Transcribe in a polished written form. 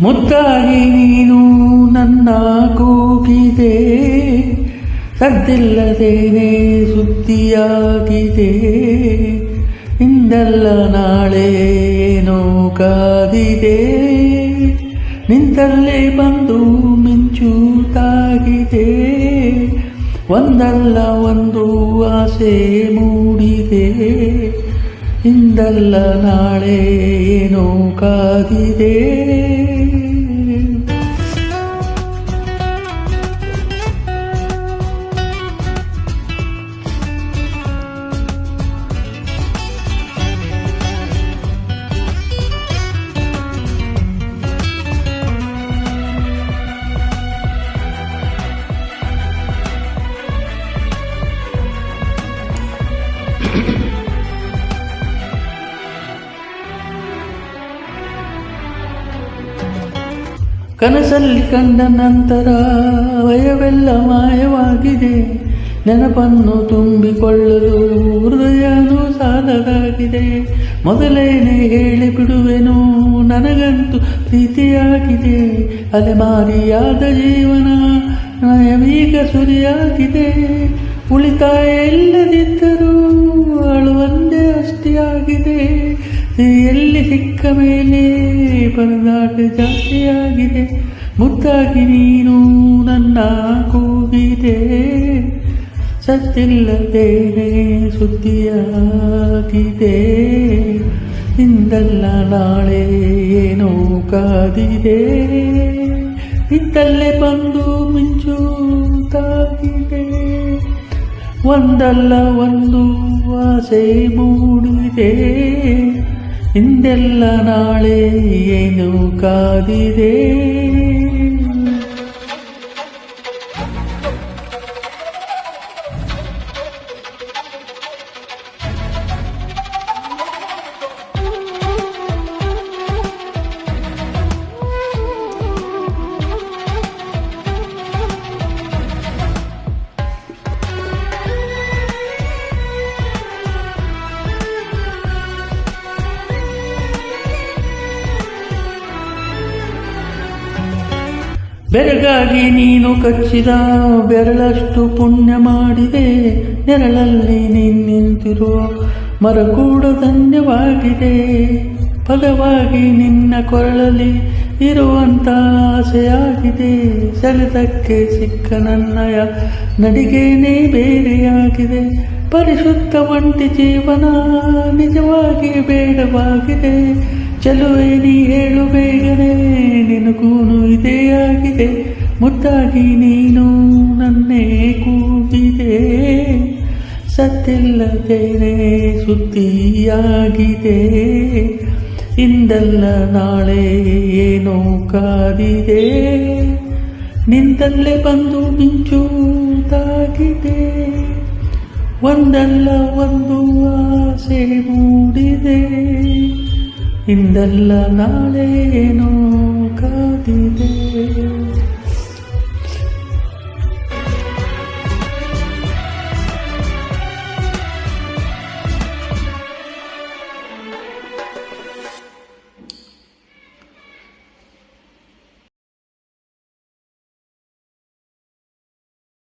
ಮುದ್ದಾಗಿ ನೀನು ನನ್ನ ಕೂಗಿದೆ, ಸದ್ದಿಲ್ಲದೇನೆ ಸುದ್ದಿಯಾಗಿದೆ. ಇಂದಲ್ಲ ನಾಳೆ ಏನೋ ಕಾದಿದೆ, ನಿಂತಲ್ಲೇ ಬಂದು ಮಿಂಚು ತಾಗಿದೆ. ಒಂದಲ್ಲ ಒಂದು ಆಸೆ ಮೂಡಿದೆ, ಇಂದಲ್ಲ ನಾಳೆ ಏನೋ ಕಾದಿದೆ. ಕನಸಲ್ಲಿ ಕಂಡ ನಂತರ ಭಯವೆಲ್ಲ ಮಾಯವಾಗಿದೆ, ನೆನಪನ್ನು ತುಂಬಿಕೊಳ್ಳಲು ಹೃದಯನೂ ಸಾಲದಾಗಿದೆ. ಮೊದಲೇನೆ ಹೇಳಿ ಬಿಡುವೆನು, ನನಗಂತೂ ಪ್ರೀತಿಯಾಗಿದೆ. ಅಲೆಮಾರಿಯಾದ ಜೀವನ ನಯಮೀಗ ಸುರಿಯಾಗಿದೆ. ಉಳಿತಾಯ ಇಲ್ಲದಿದ್ದರೂ ಅಳುವಂದೇ ಅಷ್ಟಿಯಾಗಿದೆ. ಎಲ್ಲಿ ಸಿಕ್ಕ ಮೇಲೆ ಪರದಾಟ ಜಾಸ್ತಿಯಾಗಿದೆ. ಮುದ್ದಾಗಿ ನೀನು ನನ್ನ ಕೂಗಿದೆ, ಸತ್ತಿಲ್ಲದೇನೆ ಸುದ್ದಿಯಾಗಿದೆ. ಇಂದಲ್ಲ ನಾಳೆ ಏನೋ ಕಾದಿದೆ, ಇದ್ದಲ್ಲೇ ಬಂದು ಮಿಂಚು ತಾಗಿದೆ. ಒಂದಲ್ಲ ಒಂದು ಆಸೆ ಮೂಡಿದೆ, ಇಂದೆಲ್ಲ ನಾಳೆ ಏನು ಕಾದಿದೆ. ಬೆರಗಾಗಿ ನೀನು ಕಚ್ಚಿದ ಬೆರಳಷ್ಟು ಪುಣ್ಯ ಮಾಡಿದೆ. ನೆರಳಲ್ಲಿ ನೀನು ನಿಂತಿರೋ ಮರ ಕೂಡ ಧನ್ಯವಾಗಿದೆ. ಫಲವಾಗಿ ನಿನ್ನ ಕೊರಳಲ್ಲಿ ಇರುವಂತ ಆಸೆಯಾಗಿದೆ. ಸೆಳೆತಕ್ಕೆ ಸಿಕ್ಕ ನನ್ನಯ ನಡಿಗೆನೇ ಬೇರೆಯಾಗಿದೆ. ಪರಿಶುದ್ಧ ಒಂಟಿ ಜೀವನ ನಿಜವಾಗಿ ಬೇಡವಾಗಿದೆ. ಚಲುವೆ ನೀ ಹೇಳು ಬೇಗನೆ, ನಿನಗೂನು ಇದೇ ಆಗಿದೆ. ಮುದ್ದಾಗಿ ನೀನು ನನ್ನೇ ಕೂಗಿದೆ, ಸತ್ತಿಲ್ಲದೇನೆ ಸುದ್ದಿಯಾಗಿದೆ. ಇಂದಲ್ಲ ನಾಳೆ ಏನೋ ಕಾದಿದೆ, ನಿಂತಲ್ಲೇ ಬಂದು ಮಿಂಚು ತಾಗಿದೆ. ಒಂದಲ್ಲ ಒಂದು ಆಸೆ ಮೂಡಿದೆ, ಇಂದಲ್ಲ ನಾಳೆ ಏನೋ ಕಾದಿದೆ.